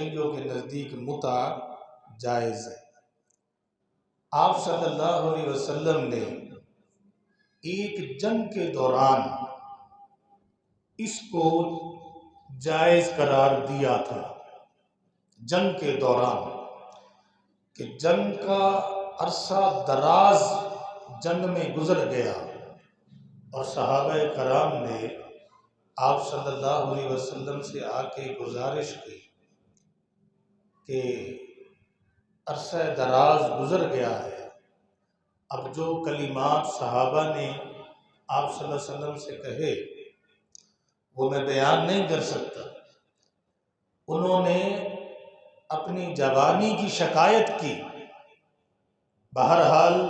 شافعیوں کے نزدیک متع جائز ہے۔ آپ صلی اللہ علیہ وسلم نے ایک جنگ کے دوران اس کو جائز قرار دیا تھا، جنگ کے دوران، کہ جنگ کا عرصہ دراز جنگ میں گزر گیا اور صحابہ کرام نے آپ صلی اللہ علیہ وسلم سے آ کے گزارش کی کہ عرصہ دراز گزر گیا ہے، اب جو کلمات صحابہ نے آپ صلی اللہ علیہ وسلم سے کہے وہ میں بیان نہیں کر سکتا۔ انہوں نے اپنی جوانی کی شکایت کی، بہرحال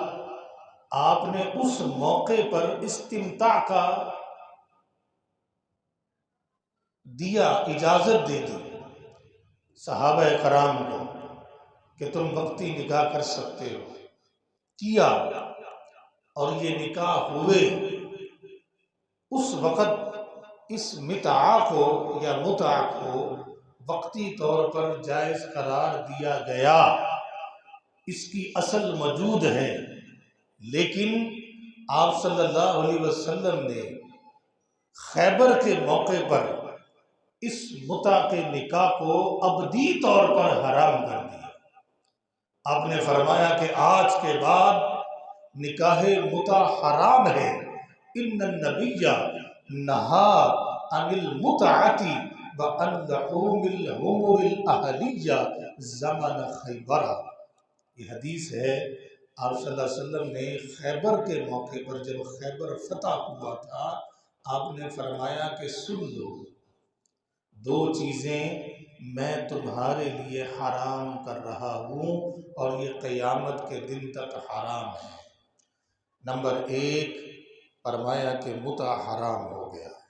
آپ نے اس موقع پر استمتاع کا دیا، اجازت دے دی صحابہ کرام کو کہ تم وقتی نکاح کر سکتے ہو، کیا، اور یہ نکاح ہوئے۔ اس وقت اس متعہ کو یا متعہ کو وقتی طور پر جائز قرار دیا گیا، اس کی اصل موجود ہے، لیکن آپ صلی اللہ علیہ وسلم نے خیبر کے موقع پر اس متع کے نکاح کو ابدی طور پر حرام کر دیا۔ آپ نے فرمایا کہ آج کے بعد نکاح متع حرام ہے۔ ان النبی نہا عن المتعۃ وعن لحوم الحمر الاہلیہ زمن خیبر۔ یہ حدیث ہے، آپ صلی اللہ علیہ وسلم نے خیبر کے موقع پر جب خیبر فتح ہوا تھا، آپ نے فرمایا کہ سن لو، دو چیزیں میں تمہارے لیے حرام کر رہا ہوں اور یہ قیامت کے دن تک حرام ہے۔ نمبر ایک، فرمایا کہ متع حرام ہو گیا ہے،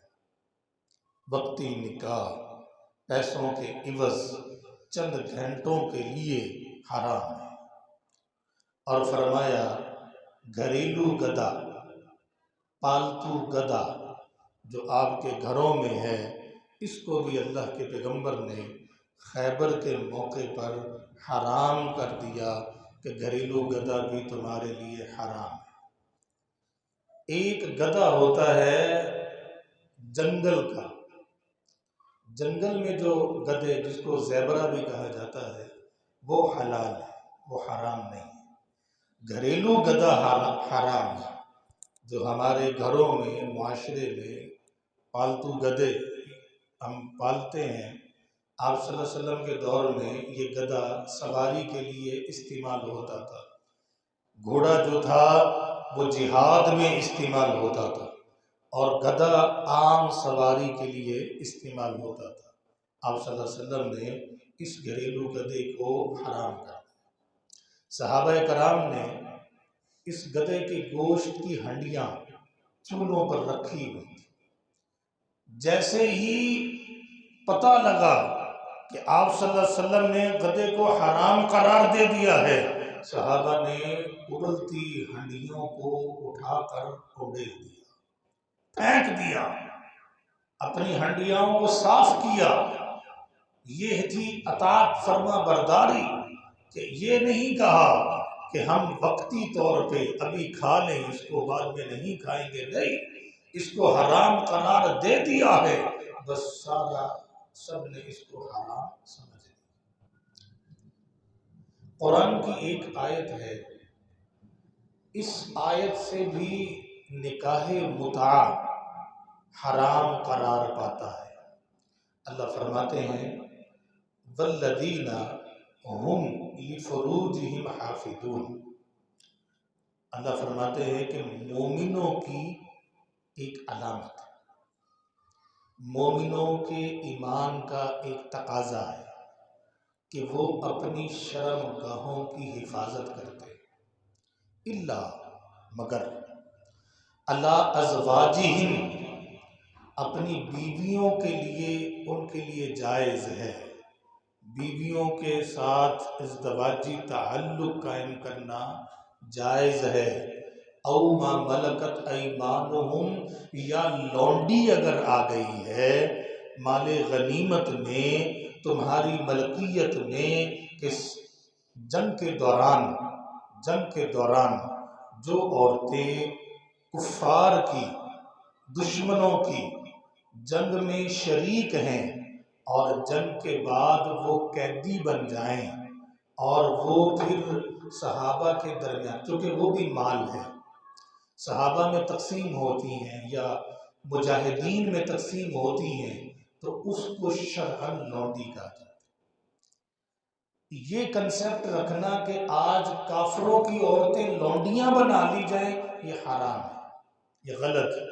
وقتی نکاح پیسوں کے عوض چند گھنٹوں کے لیے حرام ہے، اور فرمایا گھریلو گدھا، پالتو گدھا جو آپ کے گھروں میں ہے، اس کو بھی اللہ کے پیغمبر نے خیبر کے موقع پر حرام کر دیا کہ گھریلو گدھا بھی تمہارے لیے حرام ہے۔ ایک گدھا ہوتا ہے جنگل کا، جنگل میں جو گدھے جس کو زیبرا بھی کہا جاتا ہے وہ حلال ہے، وہ حرام نہیں ہے۔ گھریلو گدھا حرام ہے، جو ہمارے گھروں میں، معاشرے میں پالتو گدھے ہم پالتے ہیں۔ آپ صلی اللہ علیہ وسلم کے دور میں یہ گدھا سواری کے لیے استعمال ہوتا تھا، گھوڑا جو تھا وہ جہاد میں استعمال ہوتا تھا، اور گدھا عام سواری کے لیے استعمال ہوتا تھا۔ آپ صلی اللہ علیہ وسلم نے اس گھریلو گدھے کو حرام کر دیا۔ صحابہ کرام نے اس گدھے کے گوشت کی ہنڈیاں چولہوں پر رکھی ہوئی تھی۔ جیسے ہی پتہ لگا کہ آپ صلی اللہ علیہ وسلم نے گدھے کو حرام قرار دے دیا ہے، صحابہ نے ابلتی ہنڈیوں کو اٹھا کر اڑیل دیا، پھینک دیا، اپنی ہنڈیوں کو صاف کیا۔ یہ تھی اطاعت فرما برداری، کہ یہ نہیں کہا کہ ہم وقتی طور پہ ابھی کھا لیں، اس کو بعد میں نہیں کھائیں گے، نہیں، اس کو حرام قرار دے دیا ہے، بس سارا سب نے اس کو حرام سمجھ لیا۔ قرآن کی ایک آیت ہے، اس آیت سے بھی نکاح متع حرام قرار پاتا ہے۔ اللہ فرماتے ہیں والذین ہم لفروجہم حافظون۔ اللہ فرماتے ہیں کہ مومنوں کی ایک علامت ہے، مومنوں کے ایمان کا ایک تقاضا ہے کہ وہ اپنی شرم گاہوں کی حفاظت کرتے ہیں، الا مگر علی ازواجہم، اپنی بیویوں کے لیے، ان کے لیے جائز ہے بیویوں کے ساتھ ازدواجی تعلق قائم کرنا جائز ہے، او ما ملکت ایمانہم، یا لونڈی اگر آ گئی ہے مال غنیمت میں تمہاری ملکیت میں کہ جنگ کے دوران جو عورتیں کفار کی، دشمنوں کی جنگ میں شریک ہیں اور جنگ کے بعد وہ قیدی بن جائیں اور وہ پھر صحابہ کے درمیان، چونکہ وہ بھی مال ہے، صحابہ میں تقسیم ہوتی ہیں یا مجاہدین میں تقسیم ہوتی ہیں، تو اس کو شرعاً لونڈی کہا جاتا ہے۔ یہ کنسپٹ رکھنا کہ آج کافروں کی عورتیں لونڈیاں بنا لی جائیں، یہ حرام ہے، یہ غلط ہے۔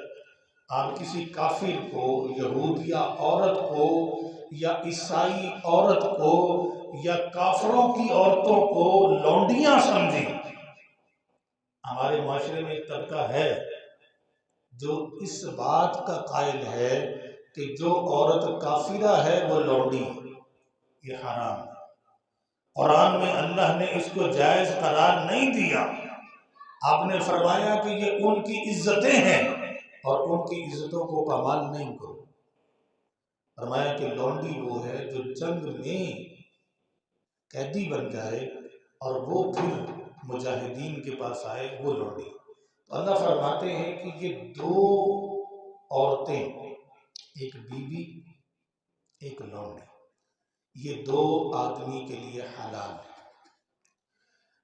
آپ کسی کافر کو، یہودیہ عورت کو یا عیسائی عورت کو یا کافروں کی عورتوں کو لونڈیاں سمجھیں۔ ہمارے معاشرے میں ایک طبقہ ہے جو اس بات کا قائل ہے کہ جو عورت کافرہ ہے وہ لونڈی ہے، یہ حرام ہے۔ قرآن میں اللہ نے اس کو جائز قرار نہیں دیا، آپ نے فرمایا کہ یہ ان کی عزتیں ہیں اور ان کی عزتوں کو پامال نہیں کرو۔ فرمایا کہ لونڈی وہ ہے جو جنگ میں قیدی بن جائے اور وہ پھر مجاہدین کے پاس آئے، وہ لونڈی۔ تو اللہ فرماتے ہیں کہ یہ دو عورتیں، ایک بیوی ایک لونڈی، یہ دو آدمی کے لیے حلال ہے۔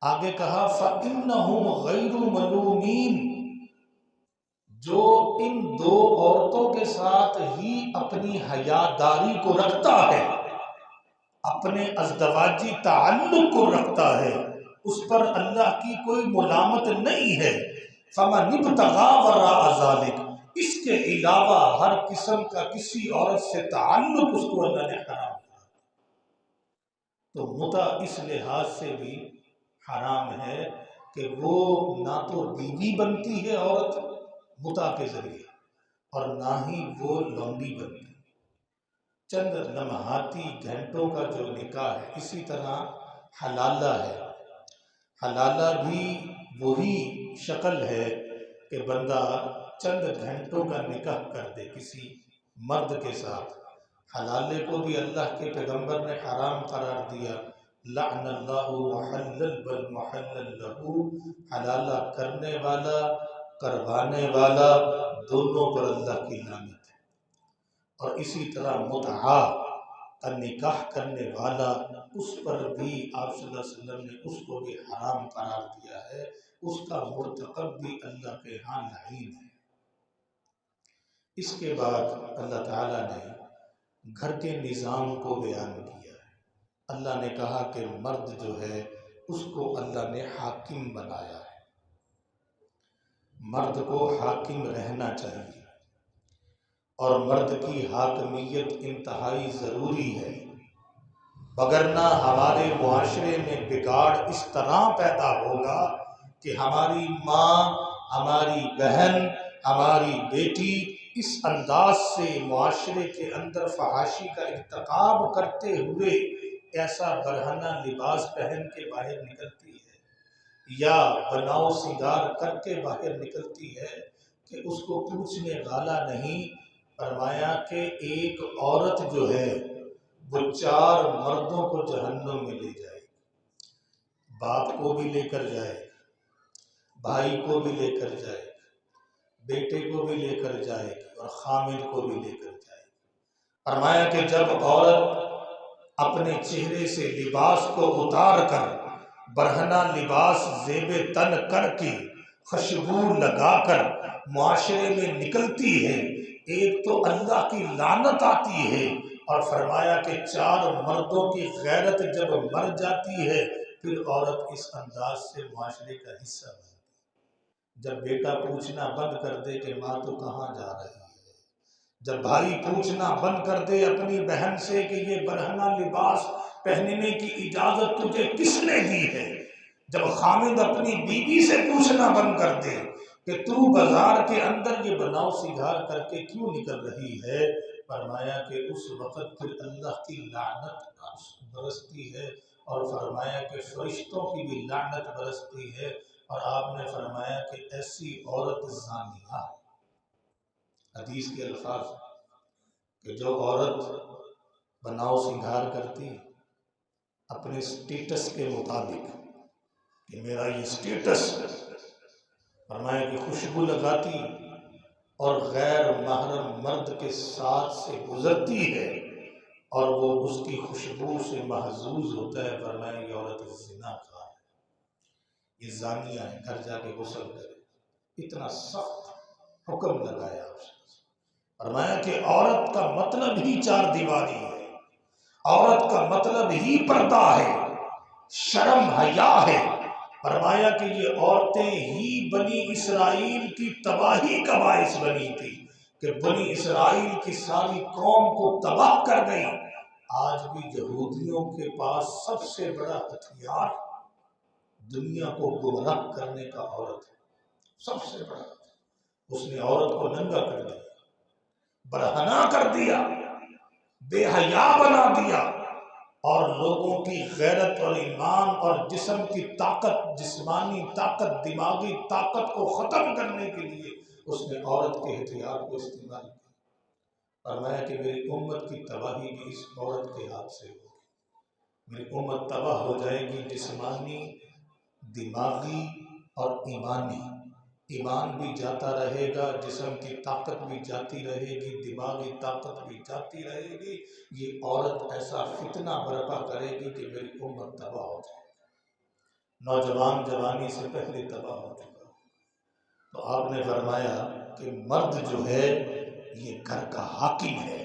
آگے کہا فَإِنَّهُمْ غَيْرُ مَلُومِينَ، جو ان دو عورتوں کے ساتھ ہی اپنی حیاداری کو رکھتا ہے، اپنے ازدواجی تعلق کو رکھتا ہے، اس پر اللہ کی کوئی ملامت نہیں ہے۔ فَمَنِ ابْتَغَىٰ وَرَاءَ ذَلِكَ، اس کے علاوہ ہر قسم کا کسی عورت سے تعلق اس کو اللہ نے حرام کیا۔ تو متع اس لحاظ سے بھی حرام ہے کہ وہ نہ تو بیوی بنتی ہے عورت متع کے ذریعے اور نہ ہی وہ لونڈی بنتی۔ چند لمحاتی گھنٹوں کا جو نکاح ہے، اسی طرح حلالہ ہے۔ حلالہ بھی وہی شکل ہے کہ بندہ چند گھنٹوں کا نکاح کر دے کسی مرد کے ساتھ۔ حلالے کو بھی اللہ کے پیغمبر نے حرام قرار دیا، لعن اللہ محلل والمحلل لہ، حلالہ کرنے والا کروانے والا دونوں پر اللہ کی لعنت ہے۔ اور اسی طرح متعہ کا نکاح کرنے والا، اس پر بھی آپ صلی اللہ علیہ وسلم نے اس کو بھی حرام قرار دیا ہے، اس کا مرتکب بھی اللہ کے ہاں لعین ہے۔ اس کے بعد اللہ تعالیٰ نے گھر کے نظام کو بیان کیا ہے۔ اللہ نے کہا کہ مرد جو ہے اس کو اللہ نے حاکم بنایا ہے، مرد کو حاکم رہنا چاہیے اور مرد کی حاکمیت انتہائی ضروری ہے، وگرنہ ہمارے معاشرے میں بگاڑ اس طرح پیدا ہوگا کہ ہماری ماں، ہماری بہن، ہماری بیٹی اس انداز سے معاشرے کے اندر فحاشی کا ارتکاب کرتے ہوئے ایسا برہنہ لباس پہن کے باہر نکلتی ہے یا بناؤ سنگار کر کے باہر نکلتی ہے کہ اس کو پوچھنے والا نہیں۔ فرمایا کہ ایک عورت جو ہے وہ 4 مردوں کو جہنم میں لے جائے، باپ کو بھی لے کر جائے، بھائی کو بھی لے کر جائے، بیٹے کو بھی لے کر جائے اور خامد کو بھی لے کر جائے۔ فرمایا کہ جب عورت اپنے چہرے سے لباس کو اتار کر، برہنہ لباس زیب تن کر کے، خوشبو لگا کر معاشرے میں نکلتی ہے، ایک تو اللہ کی لعنت آتی ہے اور فرمایا کہ 4 مردوں کی غیرت جب مر جاتی ہے پھر عورت اس انداز سے معاشرے کا حصہ بنتی ہے۔ جب بیٹا پوچھنا بند کر دے کہ ماں تو کہاں جا رہی ہے، جب بھائی پوچھنا بند کر دے اپنی بہن سے کہ یہ برہنہ لباس پہننے کی اجازت تجھے کس نے دی ہے، جب خامد اپنی بیوی سے پوچھنا بند کر دے کہ تو بازار کے اندر یہ بناؤ سنگار کر کے کیوں نکل رہی ہے، فرمایا کہ اس وقت پھر اللہ کی لعنت برستی ہے اور فرمایا کہ فرشتوں کی بھی لعنت برستی ہے، اور آپ نے فرمایا کہ ایسی عورت زانیہ، حدیث کے الفاظ کہ جو عورت بناؤ سنگھار کرتی اپنے سٹیٹس کے مطابق کہ میرا یہ سٹیٹس، فرمایا کہ خوشبو لگاتی اور غیر محرم مرد کے ساتھ سے گزرتی ہے اور وہ اس کی خوشبو سے محظوظ ہوتا ہے، فرمایا یہ عورت زنا کار ہے، یہ زانیہ ہے، گھر جا کے غسل کرے۔ اتنا سخت حکم لگایا آپ سے۔ فرمایا کہ عورت کا مطلب ہی چار دیواری ہے، عورت کا مطلب ہی پردہ ہے، شرم حیا ہے۔ فرمایا کہ یہ عورتیں ہی بنی اسرائیل کی تباہی کا باعث بنی تھی کہ بنی اسرائیل کی ساری قوم کو تباہ کر گئی۔ آج بھی یہودیوں کے پاس سب سے بڑا ہتھیار دنیا کو گمراہ کرنے کا عورت ہے، سب سے بڑا۔ اس نے عورت کو ننگا کر دیا، برہنہ کر دیا، بے حیا بنا دیا، اور لوگوں کی غیرت اور ایمان اور جسم کی طاقت، جسمانی طاقت، دماغی طاقت کو ختم کرنے کے لیے اس نے عورت کے ہتھیار کو استعمال کیا۔ فرمایا کہ میری امت کی تباہی بھی اس عورت کے ہاتھ سے ہوگی، میری امت تباہ ہو جائے گی، جسمانی، دماغی اور ایمانی۔ ایمان بھی جاتا رہے گا، جسم کی طاقت بھی جاتی رہے گی، دماغی طاقت بھی جاتی رہے گی۔ یہ عورت ایسا فتنہ برپا کرے گی کہ میری امت تباہ ہو جائے گی۔ نوجوان جوانی سے پہلے تباہ ہو چکا۔ تو آپ نے فرمایا کہ مرد جو ہے یہ گھر کا حاکم ہے،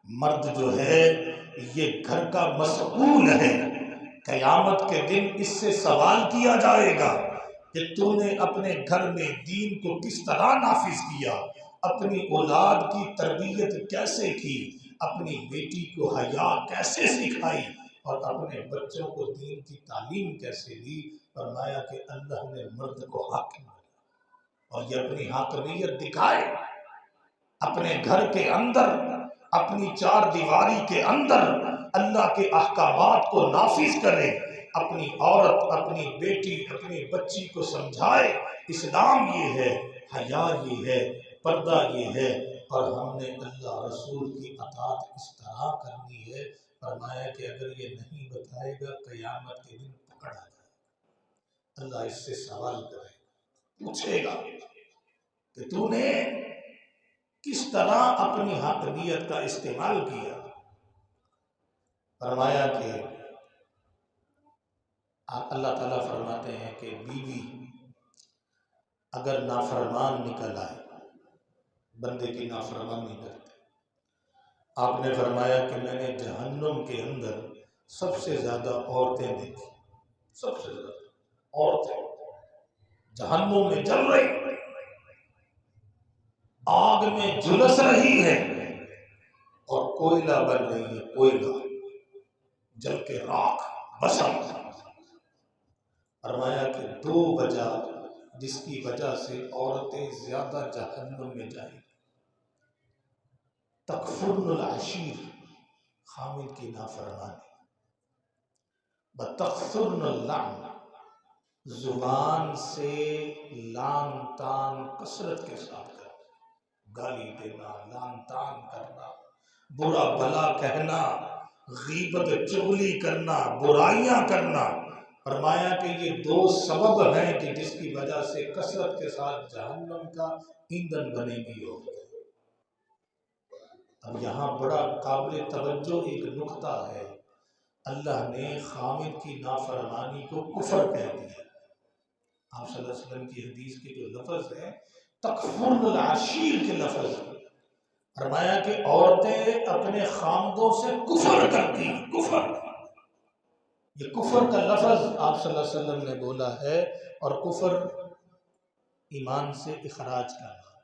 مرد جو ہے یہ گھر کا مسئول ہے۔ قیامت کے دن اس سے سوال کیا جائے گا کہ تو نے اپنے گھر میں دین کو کس طرح نافذ کیا، اپنی اولاد کی تربیت کیسے کی، اپنی بیٹی کو حیا کیسے سکھائی، اور اپنے بچوں کو دین کی تعلیم کیسے دی۔ فرمایا کہ اللہ نے مرد کو حاکم بنایا اور یہ اپنی حاکمیت دکھائے اپنے گھر کے اندر، اپنی چار دیواری کے اندر اللہ کے احکامات کو نافذ کرے، اپنی عورت، اپنی بیٹی، اپنی بچی کو سمجھائے اسلام یہ ہے، حیا یہ ہے، پردہ یہ ہے، اور ہم نے اللہ رسول کی اطاعت اس طرح کرنی ہے۔ فرمایا کہ اگر یہ نہیں بتائے گا قیامت کے دن پکڑا جائے گا، اللہ اس سے سوال کرے گا، پوچھے گا کہ تو نے کس طرح اپنی حاکمیت کا استعمال کیا۔ فرمایا کہ اللہ تعالیٰ فرماتے ہیں کہ بیوی اگر نافرمان نکل آئے، بندے کی نافرمانی کرتے، آپ نے فرمایا کہ میں نے جہنم کے اندر سب سے زیادہ عورتیں دیکھی، سب سے زیادہ عورتیں جہنم میں جل رہی، آگ میں جھلس رہی ہے اور کوئلہ بن رہی ہے، کوئلہ جل کے راکھ بسم۔ فرمایا کہ دو وجہ جس کی وجہ سے عورتیں زیادہ جہنم میں جائیں گی، تکفرن العشیر، خامد کی نافرمانی، بتکثرن اللعن، زبان سے لان تان کثرت کے ساتھ کرنا، گالی دینا، لان تان کرنا، برا بھلا کہنا، غیبت چغلی کرنا، برائیاں کرنا۔ فرمایا کہ یہ دو سبب ہیں کہ جس کی وجہ سے کثرت کے ساتھ جہنم کا ایندھن بنے گی ہوگی۔ اب یہاں بڑا قابل توجہ ایک نقطہ ہے، اللہ نے خامد کی نافرمانی کو کفر کہہ دیا۔ آپ صلی اللہ علیہ وسلم کی حدیث کے جو لفظ ہیں تکفرن العشیر کے لفظ، فرمایا کہ عورتیں اپنے خامدوں سے کفر کرتی، کفر، یہ کفر کا لفظ آپ صلی اللہ علیہ وسلم نے بولا ہے، اور کفر ایمان سے اخراج کرنا۔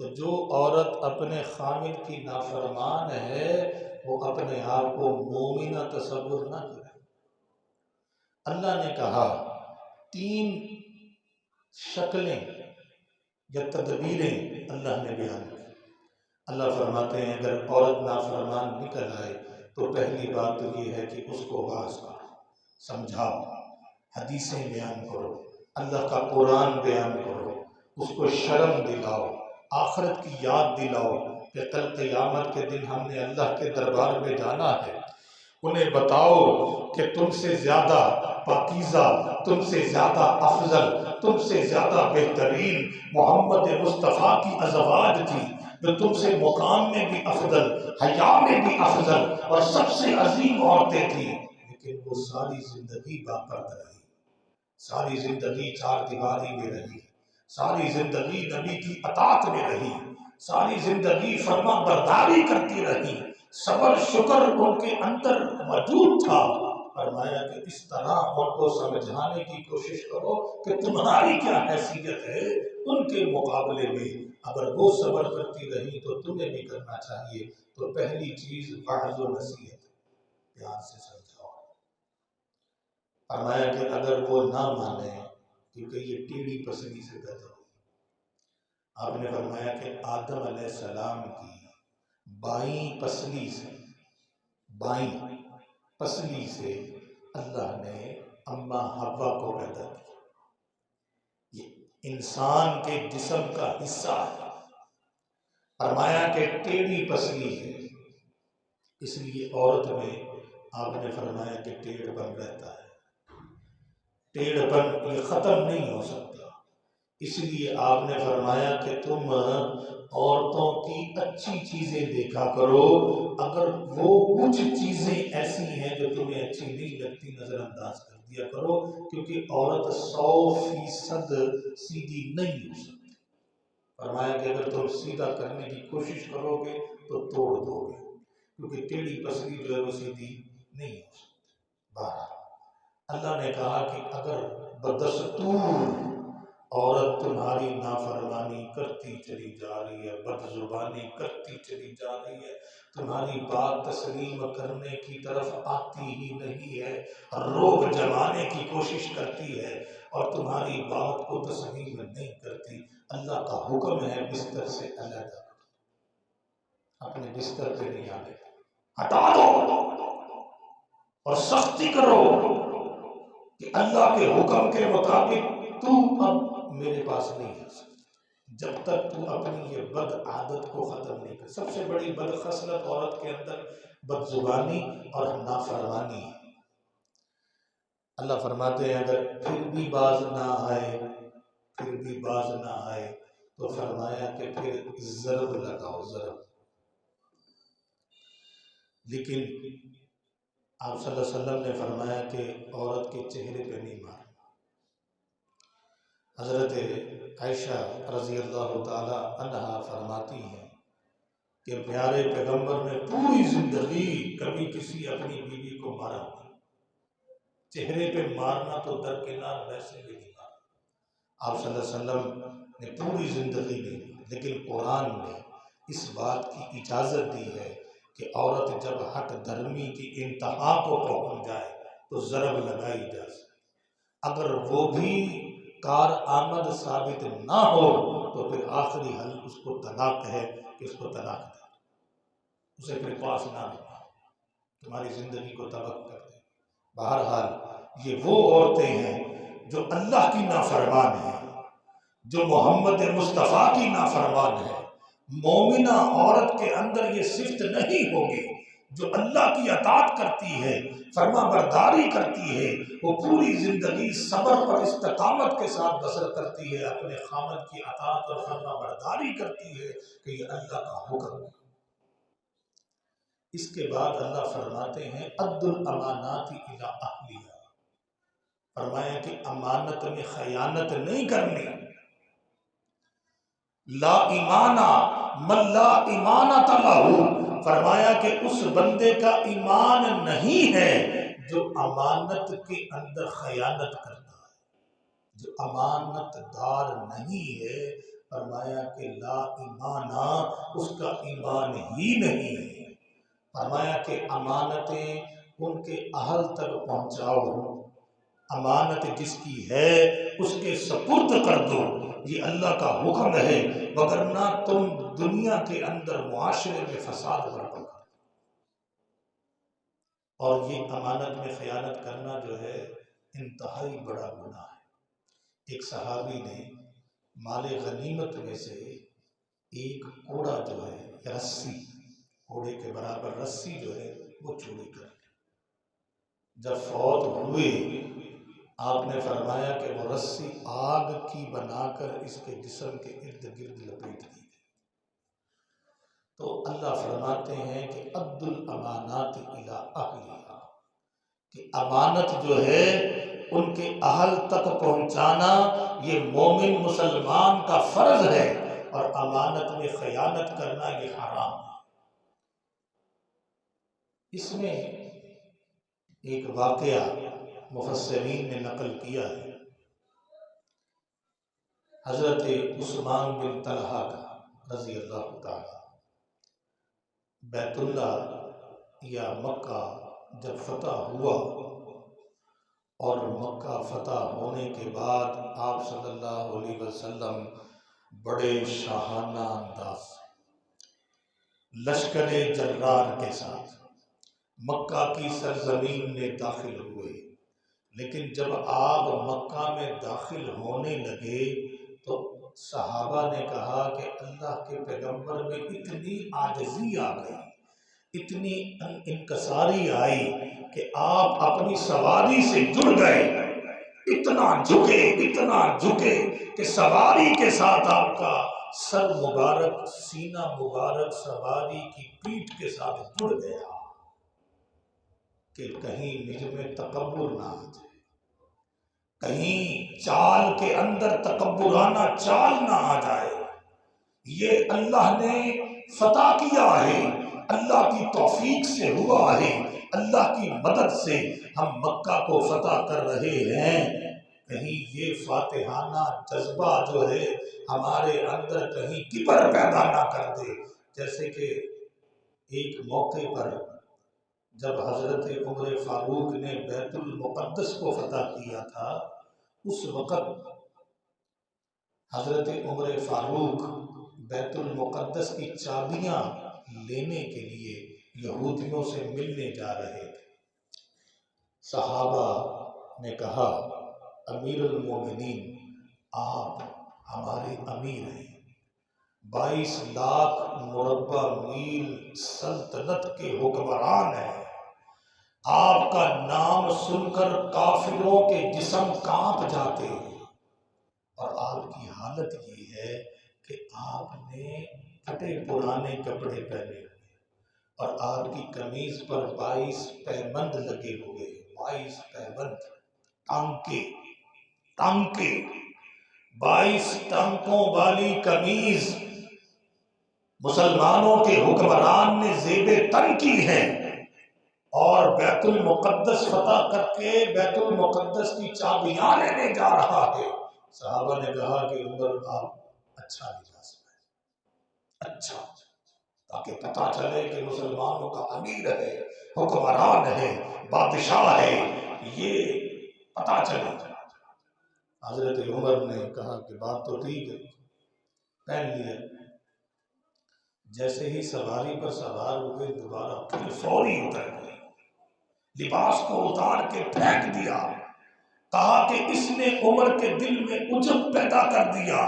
تو جو عورت اپنے خامد کی نافرمان ہے وہ اپنے آپ کو مومنہ تصور نہ کرے۔ اللہ نے کہا تین شکلیں یا تدبیریں اللہ نے بیان کی۔ اللہ فرماتے ہیں اگر عورت نافرمان نکل آئے تو پہلی بات تو یہ ہے کہ اس کو واعظ کرو، سمجھاؤ، حدیثیں بیان کرو، اللہ کا قرآن بیان کرو، اس کو شرم دلاؤ، آخرت کی یاد دلاؤ کہ کل قیامت کے دن ہم نے اللہ کے دربار میں جانا ہے، انہیں بتاؤ کہ تم سے زیادہ پاکیزہ، تم سے زیادہ افضل، تم سے زیادہ بہترین محمد مصطفیٰ کی ازواج تھی، جو تم سے مقام میں بھی افضل، حیا میں بھی افضل اور سب سے عظیم عورتیں تھیں، لیکن وہ ساری زندگی باپردہ رہی، ساری زندگی چار دیواری میں رہی، ساری زندگی نبی کی اطاعت میں رہی، ساری زندگی فرما برداری کرتی رہی، صبر شکر ان کے اندر موجود تھا۔ فرمایا کہ اس طرح ان کو سمجھانے کی کوشش کرو کہ تمہاری کیا حیثیت ہے ان کے مقابلے میں، اگر وہ صبر کرتی رہی تو تمہیں بھی کرنا چاہیے۔ تو پہلی چیز وعظ و نصیحت، پیار سے سمجھاؤ۔ فرمایا کہ اگر وہ نہ مانے، کیونکہ یہ ٹیڑھی پسلی سے پیدا ہوئی، آپ نے فرمایا کہ آدم علیہ السلام کی بائیں پسلی سے اللہ نے اماں حوا کو پیدا کیا، یہ انسان کے جسم کا حصہ ہے۔ فرمایا کہ ٹیڑھی پسلی ہے، اس لیے عورت میں آپ نے فرمایا کہ ٹیڑھ پن رہتا ہے، ٹیڑھ پن یہ ختم نہیں ہو سکتا، اس لیے آپ نے فرمایا کہ تم عورتوں کی اچھی چیزیں دیکھا کرو، اگر وہ کچھ چیزیں ایسی ہیں جو تمہیں اچھی نہیں لگتی نظر انداز کر دیا کرو، کیونکہ عورت 100% سیدھی نہیں ہو سکتی۔ فرمایا کہ اگر تم سیدھا کرنے کی کوشش کرو گے تو توڑ دو گے، کیونکہ ٹیڑھی پسلی جو ہے وہ سیدھی نہیں ہو سکتی۔ بہرحال اللہ نے کہا کہ اگر بدستور عورت تمہاری نافرمانی کرتی چلی جا رہی ہے، بد زبانی کرتی چلی جا رہی ہے، تمہاری بات تسلیم کرنے کی طرف آتی ہی نہیں ہے، روب جمانے کی کوشش کرتی ہے اور تمہاری بات کو تسلیم نہیں کرتی، اللہ کا حکم ہے بستر سے علیحدہ، اپنے بستر پہ نہیں آنے، ہٹا دو اور سختی کرو کہ اللہ کے حکم کے مطابق تو اب میرے پاس نہیں آ سکتی جب تک تو اپنی یہ بد عادت کو ختم نہیں کر۔ سب سے بڑی بد خصلت عورت کے اندر بد زبانی اور نافرمانی ہے۔ اللہ فرماتے ہیں اگر پھر بھی باز نہ آئے تو فرمایا کہ پھر ضرب لگاؤ، ضرب۔ لیکن آپ صلی اللہ علیہ وسلم نے فرمایا کہ عورت کے چہرے پہ نہیں مارنا۔ حضرت عائشہ رضی اللہ تعالی عنہا فرماتی ہیں کہ پیارے پیغمبر نے پوری زندگی کبھی کسی اپنی بیوی کو مارا نہیں، چہرے پہ مارنا تو درکنار، ویسے بھی نہیں مارا۔ آپ صلی اللہ علیہ وسلم نے پوری زندگی نہیں، لیکن قرآن نے اس بات کی اجازت دی ہے کہ عورت جب ہٹ دھرمی کی انتہا کو پہنچ جائے تو ضرب لگائی جا سکے، اگر وہ بھی کار آمد ثابت نہ ہو تو پھر آخری حل اس کو طلاق ہے کہ اس کو طلاق دے، اسے پھر پاس نہ لگا، تمہاری زندگی کو تباہ کر دے۔ بہرحال یہ وہ عورتیں ہیں جو اللہ کی نافرمان ہیں، جو محمد مصطفیٰ کی نافرمان ہے۔ مومنہ عورت کے اندر یہ صفت نہیں ہوگی، جو اللہ کی اطاعت کرتی ہے، فرما برداری کرتی ہے، وہ پوری زندگی صبر اور استقامت کے ساتھ بسر کرتی ہے، اپنے خامد کی اطاعت اور فرما برداری کرتی ہے کہ یہ اللہ کا حکم ہے۔ اس کے بعد اللہ فرماتے ہیں عد الامانات الی اہلیہا، فرمایا کہ امانت میں خیانت نہیں کرنی۔ لا ایمانہ من لا ایمانۃ لہ، فرمایا کہ اس بندے کا ایمان نہیں ہے جو امانت کے اندر خیانت کرتا ہے، جو امانت دار نہیں ہے، فرمایا کہ لا ایمانہ، اس کا ایمان ہی نہیں ہے۔ فرمایا کہ امانتیں ان کے اہل تک پہنچاؤ، امانت جس کی ہے اس کے سپرد کر دو، یہ اللہ کا حکم ہے، وگرنہ تم دنیا کے اندر معاشرے میں فساد برپا کر۔ اور یہ امانت میں خیانت کرنا جو ہے انتہائی بڑا گناہ ہے۔ ایک صحابی نے مال غنیمت میں سے ایک کوڑا جو ہے یا رسی، کوڑے کے برابر رسی جو ہے وہ چوری کر لی۔ جب فوت ہوئے آپ نے فرمایا کہ وہ رسی آگ کی بنا کر اس کے جسم کے ارد گرد لپیٹ دی گئی۔ تو اللہ فرماتے ہیں کہ ادّ الامانات الی اہلھا، کہ امانت جو ہے ان کے اہل تک پہنچانا یہ مومن مسلمان کا فرض ہے، اور امانت میں خیانت کرنا یہ حرام ہے۔ اس میں ایک واقعہ مفسرین نے نقل کیا ہے حضرت عثمان بن طلحہ کا رضی اللہ تعالی۔ بیت اللہ یا مکہ جب فتح ہوا، اور مکہ فتح ہونے کے بعد آپ صلی اللہ علیہ وسلم بڑے شاہانہ انداز سے لشکر جرار کے ساتھ مکہ کی سرزمین میں داخل ہوئے۔ لیکن جب آپ مکہ میں داخل ہونے لگے تو صحابہ نے کہا کہ اللہ کے پیغمبر میں اتنی عاجزی آ گئی، اتنی انکساری آئی کہ آپ اپنی سواری سے جڑ گئے، اتنا جھکے کہ سواری کے ساتھ آپ کا سر مبارک، سینہ مبارک سواری کی پیٹھ کے ساتھ جڑ گیا کہ کہیں مجھ میں تکبر نہ آ جائے، کہیں چال کے اندر تکبرانہ چال نہ آ جائے۔ یہ اللہ نے فتح کیا ہے، اللہ کی توفیق سے ہوا ہے، اللہ کی مدد سے ہم مکہ کو فتح کر رہے ہیں، کہیں یہ فاتحانہ جذبہ جو ہے ہمارے اندر کہیں کبر پیدا نہ کر دے۔ جیسے کہ ایک موقع پر جب حضرت عمر فاروق نے بیت المقدس کو فتح کیا تھا، اس وقت حضرت عمر فاروق بیت المقدس کی چابیاں لینے کے لیے یہودیوں سے ملنے جا رہے تھے۔ صحابہ نے کہا امیر المومنین آپ ہمارے امیر ہیں، 22 لاکھ مربع میل سلطنت کے حکمران ہیں، آپ کا نام سن کر کافروں کے جسم کانپ جاتے ہیں، اور آپ کی حالت یہ ہے کہ آپ نے پھٹے پرانے کپڑے پہنے ہوئے، اور آپ کی قمیض پر 22 پیبند لگے ہوئے، 22 پیبند، ٹانکے 22 ٹانکوں والی قمیض مسلمانوں کے حکمران نے زیب تن کی ہے، اور بیت المقدس فتح کر کے بیت المقدس کی چابیاں لینے جا رہا ہے۔ صحابہ نے کہا کہ عمر آپ اچھا لباس پہنیں، اچھا، تاکہ پتہ چلے کہ مسلمانوں کا امیر ہے، حکمران ہے، بادشاہ ہے، یہ پتہ چلے۔ حضرت عمر نے کہا کہ بات تو ٹھیک ہے، پہن لیا۔ جیسے ہی سواری پر سوار ہوئے دوبارہ پھر فوری اتر گئے، لباس کو اتار کے پھینک دیا، کہا کہ اس نے عمر کے دل میں عجب پیدا کر دیا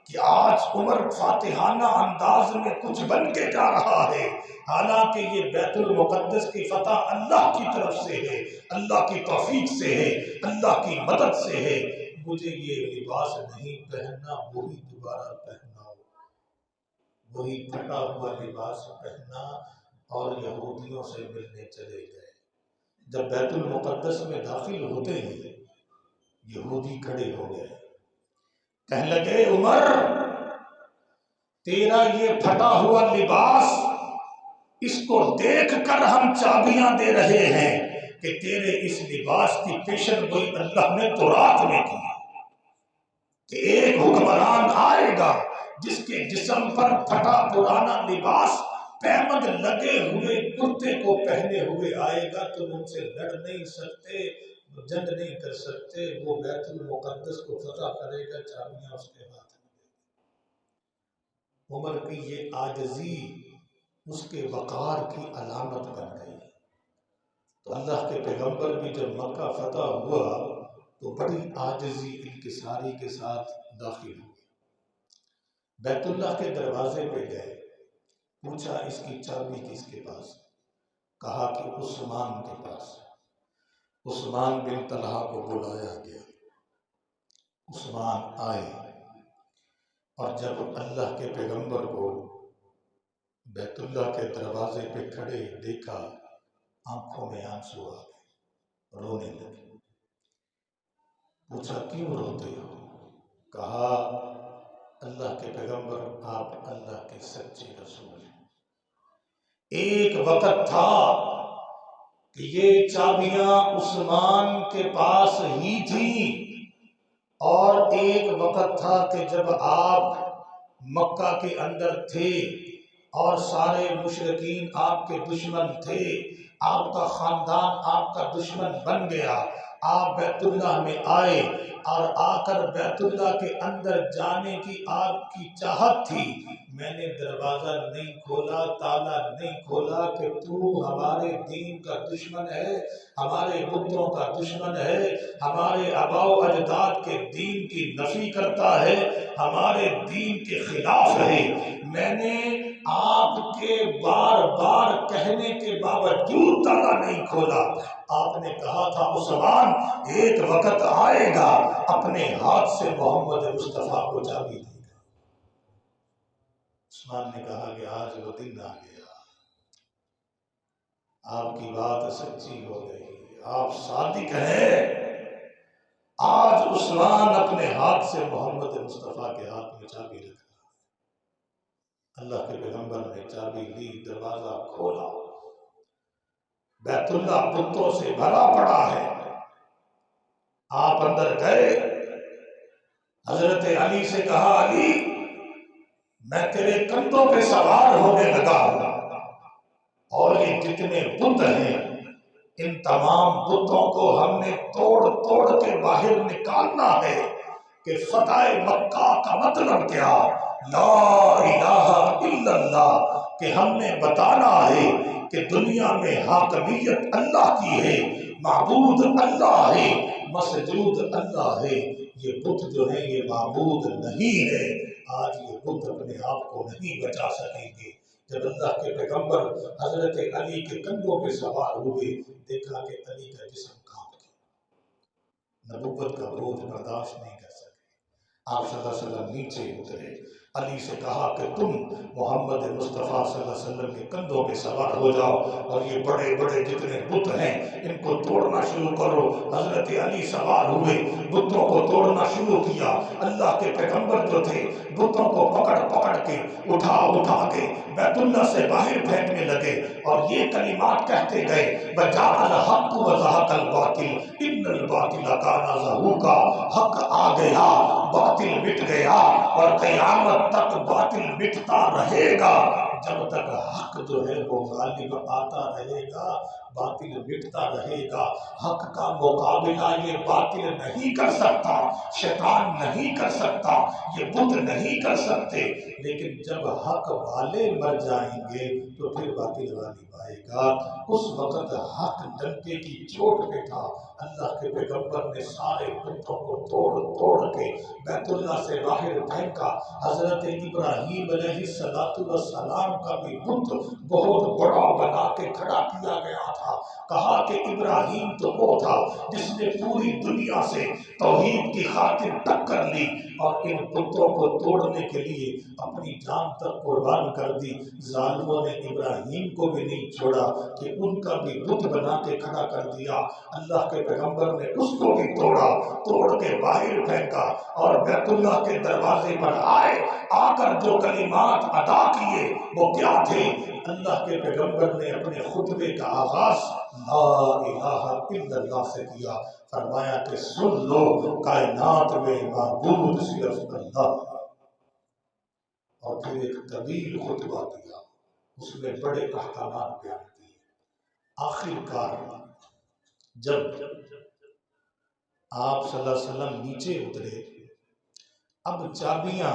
کہ آج عمر فاتحانہ انداز میں کچھ بن کے جا رہا ہے، حالانکہ یہ بیت المقدس کی فتح اللہ کی طرف سے ہے، اللہ کی توفیق سے ہے، اللہ کی مدد سے ہے، مجھے یہ لباس نہیں پہننا، وہی دوبارہ پہنا ہو، وہی پھٹا ہوا لباس پہنا، اور یہودیوں سے ملنے چلے گئے۔ جب بیت المقدس میں داخل ہوتے ہیں یہودی کھڑے ہو گئے، کہنے لگے عمر تیرا یہ پھٹا ہوا لباس، اس کو دیکھ کر ہم چابیاں دے رہے ہیں کہ تیرے اس لباس کی پیشن گوئی اللہ نے تورات میں کی کہ ایک حکمران آئے گا جس کے جسم پر پھٹا پرانا لباس پیمند لگے ہوئے کرتے کو پہنے ہوئے آئے گا، تم ان سے لڑ نہیں سکتے، جنگ نہیں کر سکتے، وہ بیت المقدس کو فتح کرے گا، چابیاں اس کے ہاتھ میں۔ عمر کی یہ عاجزی اس کے وقار کی علامت بن گئی۔ تو اللہ کے پیغمبر بھی جب مکہ فتح ہوا تو بڑی عاجزی انکساری کے ساتھ داخل ہوئے۔ بیت اللہ کے دروازے پہ گئے، پوچھا اس کی چابی کس کے پاس؟ کہا کہ عثمان کے پاس۔ عثمان بن طلحہ کو بلایا گیا، عثمان آئے، اور جب اللہ کے پیغمبر کو بیت اللہ کے دروازے پہ کھڑے دیکھا، آنکھوں میں آنسو آ گئے، رونے لگے۔ پوچھا کیوں روتے ہو؟ کہا اللہ کے پیغمبر آپ اللہ کے سچے رسول ہیں۔ ایک وقت تھا کہ یہ چابیاں عثمان کے پاس ہی تھیں، اور ایک وقت تھا کہ جب آپ مکہ کے اندر تھے اور سارے مشرکین آپ کے دشمن تھے، آپ کا خاندان آپ کا دشمن بن گیا، آپ بیت اللہ میں آئے، اور آ کر بیت اللہ کے اندر جانے کی آپ کی چاہت تھی۔ میں نے دروازہ نہیں کھولا، تالا نہیں کھولا کہ تو ہمارے دین کا دشمن ہے، ہمارے بتوں کا دشمن ہے، ہمارے آباء و اجداد کے دین کی نفی کرتا ہے، ہمارے دین کے خلاف ہے۔ میں نے آپ کے بار بار کہنے کے باوجود تالا نہیں کھولا۔ آپ نے کہا تھا عثمان ایک وقت آئے گا اپنے ہاتھ سے محمد مصطفیٰ کو چابی دے گا۔ عثمان نے کہا کہ آج وہ دن آ گیا، آپ کی بات سچی ہو گئی، آپ صادق ہیں۔ آج عثمان اپنے ہاتھ سے محمد مصطفیٰ کے ہاتھ میں چابی رکھا۔ اللہ کے پیغمبر نے چابی لی، دروازہ کھولا، بیت اللہ بتوں سے بھرا پڑا ہے۔ آپ اندر گئے، حضرت علی سے کہا علی میں تیرے کندھوں پہ سوار ہونے لگا ہوں، اور یہ جتنے بت ہیں ان تمام بتوں کو ہم نے توڑ توڑ کے باہر نکالنا ہے۔ کہ فتح مکہ کا مطلب کیا؟ لا الہ الا اللہ، کہ ہم نے بتانا ہے کہ دنیا میں حاکمیت اللہ کی ہے، معبود اللہ ہے، مسجود اللہ ہے۔ یہ بت جو ہے یہ معبود نہیں ہے۔ آج یہ بت اپنے آپ کو نہیں بچا سکیں گے۔ جب اللہ کے پیغمبر حضرت علی کے کندھوں پہ سوار ہوئے، دیکھا کہ علی کا جسم کانپ گیا، نبوت کا بوجھ برداشت نہیں کر سکے۔ آپ صلی اللہ علیہ وسلم نیچے اترے، علی سے کہا کہ تم محمد مصطفیٰ صلی اللہ علیہ وسلم کے کندھوں پہ سوار ہو جاؤ، اور یہ بڑے بڑے جتنے بت ہیں ان کو توڑنا شروع کرو۔ حضرت علی سوار ہوئے، بتوں کو توڑنا شروع کیا۔ اللہ کے پیغمبر جو تھے بتوں کو پکڑ پکڑ کے اٹھا اٹھا کے بیت اللہ سے باہر پھینکنے لگے، اور یہ کلمات کہتے گئے وَجَاءَ الْحَقُّ وَزَهَقَ الْبَاطِلُ إِنَّ الْبَاطِلَ كَانَ زَهُوقًا۔ حق آ گیا، باطل مٹ گیا، اور قیامت تک باطل مٹتا رہے گا۔ جب تک حق جو ہے وہ غالب آتا رہے گا، باطل مٹتا رہے گا۔ حق کا مقابلہ یہ باطل نہیں کر سکتا، شیطان نہیں کر سکتا، یہ بت نہیں کر سکتے۔ لیکن جب حق والے مر جائیں گے تو پھر باطل غالب آئے گا۔ اس وقت حق ڈنکے کی چوٹ پہ تھا۔ اللہ کے پیغمبر نے سارے بتوں کو توڑ توڑ کے بیت اللہ سے باہر پھینکا۔ حضرت ابراہیم علیہ السلام کا بھی بت بہت بڑا بنا کے کھڑا کیا گیا تھا۔ کہا کہ ابراہیم تو وہ تھا جس نے پوری دنیا سے توحید کی خاطر ٹکر لی، اور ان بتوں کو توڑنے کے لیے اپنی جان تک قربان کر دی۔ ظالموں نے ابراہیم کو بھی نہیں چھوڑا کہ ان کا بھی بت بنا کے کھڑا کر دیا۔ اللہ کے پیغمبر نے اس کو بھی توڑا، توڑ کے باہر پھینکا، اور بیت اللہ کے دروازے پر آئے۔ آ کر جو کلمات ادا کیے وہ کیا تھے؟ اللہ کے پیغمبر نے اپنے خطبے کا آغاز لا الہ الا اللہ سے کیا۔ فرمایا کہ سن لو کائنات میں معبود صرف اللہ۔ اور پھر ایک طویل خطبہ دیا، اس میں بڑے احکامات بیان کیے۔ آخر کار جب آپ صلی اللہ علیہ وسلم نیچے اترے، اب چابیاں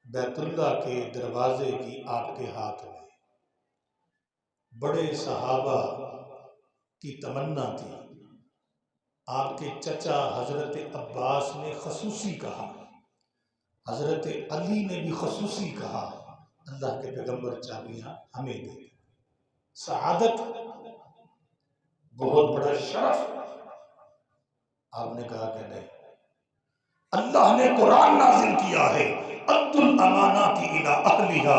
بیت اللہ کے دروازے کی آپ کے ہاتھ میں۔ بڑے صحابہ کی تمنا تھی۔ آپ کے چچا حضرت عباس نے خصوصی کہا حضرت علی نے بھی خصوصی کہا اللہ کے پیغمبر چابیاں ہمیں دے. سعادت بہت بڑا شرف. آپ نے کہا کہ نہیں، اللہ نے قرآن نازل کیا ہے ادُّ الامانات الی اہلھا،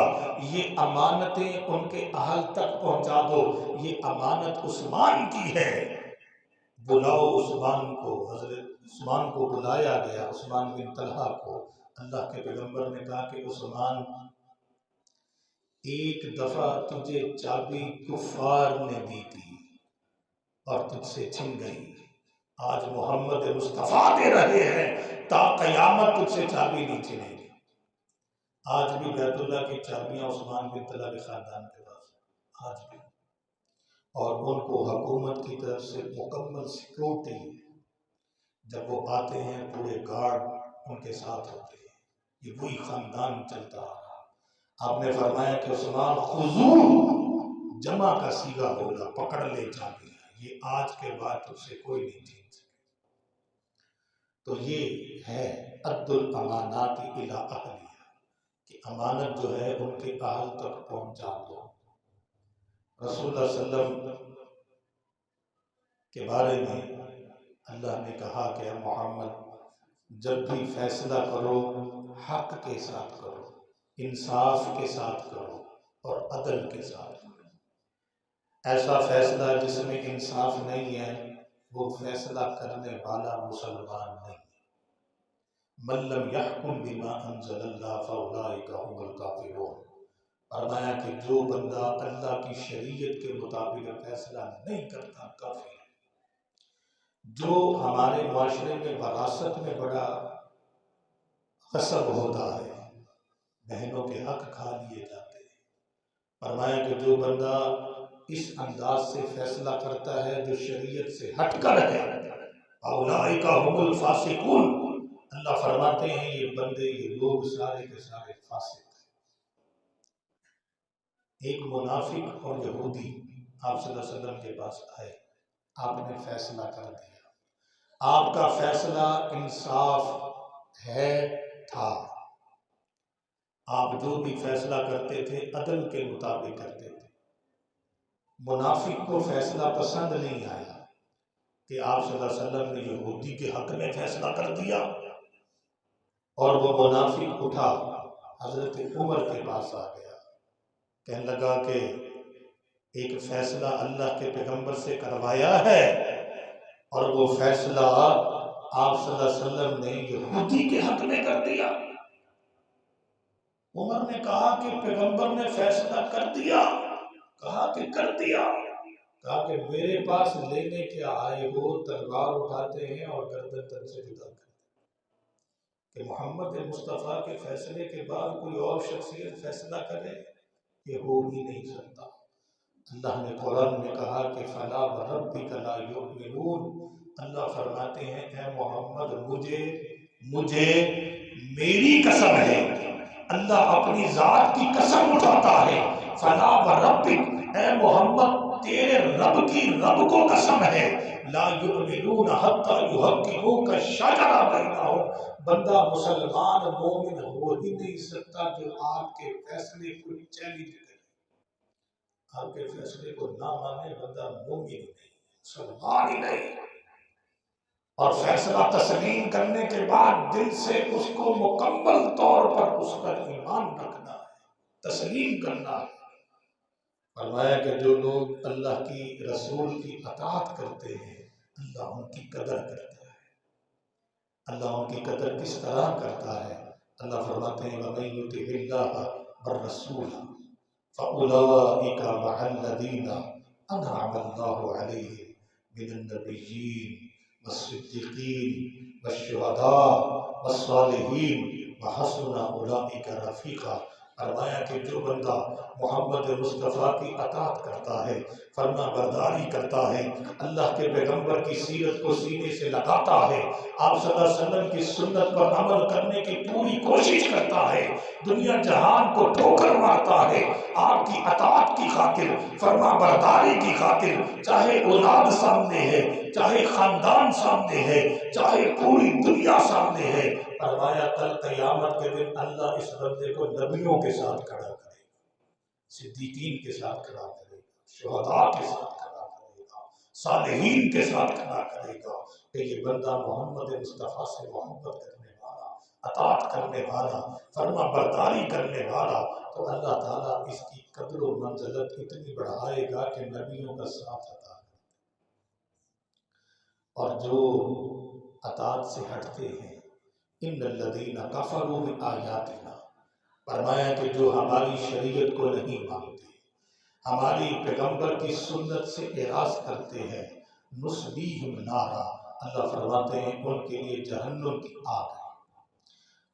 یہ امانتیں ان کے اہل تک پہنچا دو. یہ امانت عثمان کی ہے. بلاؤ عثمان کو. حضرت عثمان کو بلایا گیا، عثمان بن طلحہ کو. اللہ کے پیغمبر نے کہا کہ عثمان، ایک دفعہ تجھے چابی کفار نے دی تھی اور تجھ سے چھن گئی. آج محمد مصطفیٰ دے رہے ہیں، تا قیامت تجھ سے چابی نہیں چھنے گی. آج بھی بیت اللہ کی چابیاں عثمان بن طلحہ کے خاندان کے پاس ہیں، آج بھی. اور ان کو حکومت کی طرف سے مکمل سیکورٹی. جب وہ آتے ہیں پورے گارڈ ان کے ساتھ ہوتے ہیں. یہ وہی خاندان چلتا آ رہا. آپ نے فرمایا کہ عثمان خذو جمع کا صیغہ بولا، پکڑ لے چابی. یہ آج کے بعد تجھ سے کوئی نہیں چھین سکے. تو یہ ہے ادُّ الامانات الی اہلھا، کہ امانت جو ہے ان کے اہل تک پہنچا دو. رسول اللہ صلی اللہ علیہ وسلم کے بارے میں اللہ نے کہا کہ اے محمد، جب بھی فیصلہ کرو حق کے ساتھ کرو، انصاف کے ساتھ کرو اور عدل کے ساتھ کرو. ایسا فیصلہ جس میں انصاف نہیں ہے وہ فیصلہ کرنے والا مسلمان نہیں. من لم یحکم بما انزل اللہ فاولئک هم الکافرون. فرمایا کہ جو بندہ اللہ کی شریعت کے مطابق فیصلہ نہیں کرتا کافر ہے. جو ہمارے معاشرے میں وراثت میں بڑا غصب ہوتا ہے، بہنوں کے حق کھا لیے جاتے ہیں. فرمایا کہ جو بندہ اس انداز سے فیصلہ کرتا ہے جو شریعت سے ہٹ کر ہے، اولئک هم الفاسقون. اللہ فرماتے ہیں یہ بندے، یہ لوگ سارے کے سارے فاسق ہیں. ایک منافق اور یہودی آپ صلی اللہ علیہ وسلم کے پاس آئے. آپ نے فیصلہ کر دیا. آپ کا فیصلہ انصاف ہے تھا. آپ جو بھی فیصلہ کرتے تھے عدل کے مطابق کرتے تھے. منافق کو فیصلہ پسند نہیں آیا کہ آپ صلی اللہ علیہ وسلم نے یہودی کے حق میں فیصلہ کر دیا. اور وہ منافق اٹھا حضرت عمر کے پاس آ گیا. کہنے لگا کہ ایک فیصلہ اللہ کے پیغمبر سے کروایا ہے اور وہ فیصلہ آپ صلی اللہ علیہ وسلم نے یہودی کے حق میں کر دیا. عمر نے کہا کہ پیغمبر نے فیصلہ کر دیا. کہا کہ کر دیا. کہا کہ میرے پاس لینے کے آئے ہو تلوار اٹھاتے ہیں اور گردن تن سے جدا کرتے ہیں کہ محمد مصطفیٰ کے فیصلے کے بعد کوئی اور شخصیت فیصلہ کرے، یہ ہو ہی نہیں سکتا. اللہ نے قرآن میں کہا کہ فلا وربک لا یؤمنون. اللہ فرماتے ہیں اے محمد مجھے میری قسم ہے. اللہ اپنی ذات کی قسم اٹھاتا ہے. فلا وربک، اے محمد تیرے رب کی رب کو قسم ہے، لا یؤمنون حتی یحکموک شجرا بینہم. بندہ مسلمان مومن ہو ہی نہیں سکتا جو آپ کے فیصلے کو چیلنج کرے، آپ کے فیصلے کو نہ مانے. بندہ مومن ہی نہیں، مسلمان ہی نہیں. اور فیصلہ تسلیم کرنے کے بعد دل سے اس کو مکمل طور پر اس پر ایمان رکھنا ہے، تسلیم کرنا ہے. فرمایا کہ جو لوگ اللہ کی رسول کی اطاعت کرتے ہیں اللہ ان کی قدر کرتا ہے. اللہ ان کی قدر کس طرح کرتا ہے؟ اللہ فرماتے ہیں وَمَن يُطِعِ اللَّهَ وَالرَّسُولَ فَأُولَئِكَ مَعَ الَّذِينَ أَنْعَمَ اللَّهُ عَلَيْهِمْ مِنَ النَّبِيِّينَ وَالصِّدِّيقِينَ وَالشُّهَدَاءِ وَالصَّالِحِينَ وَحَسُنَ أُولَئِكَ رَفِيقًا. فرمایا کہ جو بندہ محمد مصطفیٰ کی اطاعت کرتا ہے، فرما برداری کرتا ہے، اللہ کے پیغمبر کی سیرت کو سینے سے لگاتا ہے، آپ صلی اللہ علیہ وسلم کی سنت پر عمل کرنے کی پوری کوشش کرتا ہے، دنیا جہان کو ٹھوکر مارتا ہے آپ کی اطاعت کی خاطر، فرما برداری کی خاطر، چاہے اولاد سامنے ہے چاہے خاندان سامنے ہے، چاہے پوری دنیا سامنے ہے، فرمایا کل قیامت کے دن اللہ اس بندے کو نبیوں کے ساتھ کھڑا کرے گا، صدیقین کے ساتھ کھڑا کرے گا، شہداء کے ساتھ کھڑا کرے گا، صالحین کے ساتھ کھڑا کرے گا کہ یہ بندہ محمد مصطفیٰ سے محبت کرنے والا، اطاعت کرنے والا، فرما برداری کرنے والا، تو اللہ تعالیٰ اس کی قدر و منزلت اتنی بڑھائے گا کہ نبیوں کا ساتھ عطا کرے۔ اور جو اطاعت سے ہٹتے ہیں، ان الذین کفروا بآیاتنا، فرمایا کہ جو ہماری شریعت کو نہیں مانتے، ہماری پیغمبر کی سنت سے اعراض کرتے ہیں، نصلیہم نارا، اللہ فرماتے ہیں ان کے لیے جہنم کی آگ ہے،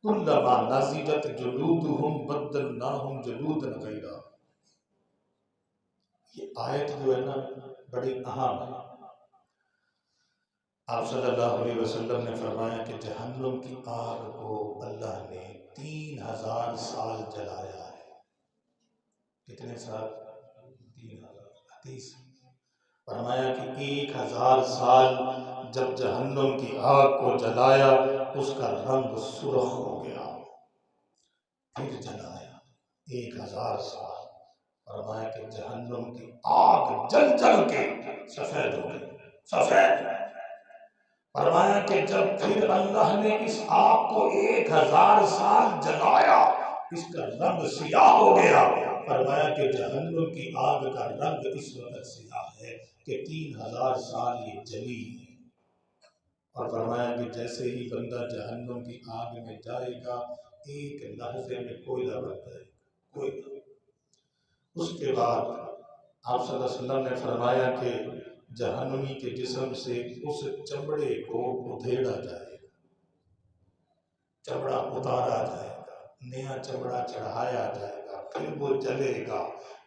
کلما نضجت جلودہم بدلناہم جلودا غیرہا۔ یہ آیت جو ہے نا بڑی اہم ہے۔ آپ صلی اللہ علیہ وسلم نے فرمایا کہ جہنم کی آگ کو اللہ نے 3000 سال جلایا ہے۔ کتنے سال؟ 3000۔ حدیث فرمایا کہ 1000 سال جب جہنم کی آگ کو جلایا اس کا رنگ سرخ ہو گیا، پھر جلایا 1000 سال، فرمایا کہ جہنم کی آگ جل جل کے سفید ہو گئی، سفید۔ فرمایا کہ جب پھر اللہ نے اس آگ کو 1000 سال جلایا اس کا رنگ سیاہ ہو گیا، فرمایا کہ جہنم کی آگ کا رنگ اس وقت سیاہ ہے کہ 3000 سال یہ جلی ہے۔ اور فرمایا کہ جیسے ہی بندہ جہنم کی آگ میں جائے گا ایک لحظے میں کوئلہ بن جائے گا، کوئلہ۔ اس کے بعد آپ صلی اللہ علیہ وسلم نے فرمایا کہ جہنمی کے جسم سے اس چمڑے کو ادھیڑا جائے گا، چمڑا اتارا جائے گا، نیا چمڑا چڑھایا جائے گا، پھر وہ جلے گا،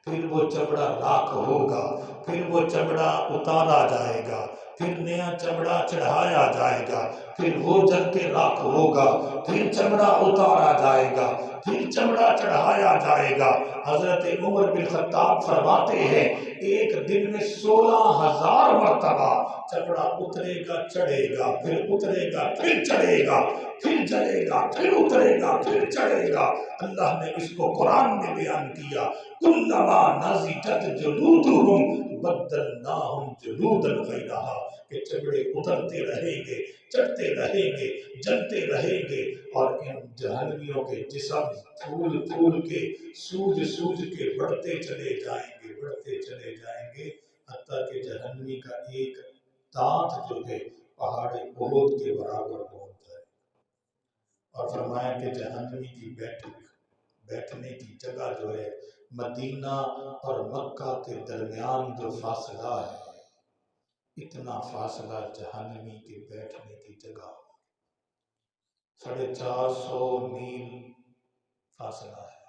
پھر وہ چمڑا راکھ ہوگا، پھر وہ چمڑا اتارا جائے گا، پھر نیا چمڑا چڑھایا جائے گا، پھر وہ جل کے راکھ ہوگا، پھر چمڑا اتارا جائے گا، پھر چمڑا چڑھایا جائے گا۔ حضرت عمر بن خطاب فرماتے ہیں ایک دن میں 16,000 مرتبہ چمڑا اترے گا چڑھے گا، پھر اترے گا پھر چڑھے گا، پھر جلے گا پھر اترے گا پھر چڑھے گا۔ اللہ نے اس کو قرآن میں بیان کیا، کلما نضجت جلودہم بدلناہم جلودا غیرہا، کہ چمڑے اترتے رہیں گے، چڑھتے رہیں گے، جلتے رہیں گے، اور ان جہنمیوں کے جسم پھول پھول کے سوج سوج کے بڑھتے چلے جائیں گے، بڑھتے چلے جائیں گے، حتیٰ کہ جہنمی کا ایک دانت جو ہے پہاڑ احد کے برابر پہنچ جائے۔ اور فرمایا کہ جہنمی کی بیٹھنے کی جگہ جو ہے مدینہ اور مکہ کے درمیان جو فاصلہ ہے، اتنا فاصلہ جہنمی کے بیٹھنے کی جگہ 450 میل فاصلہ ہے،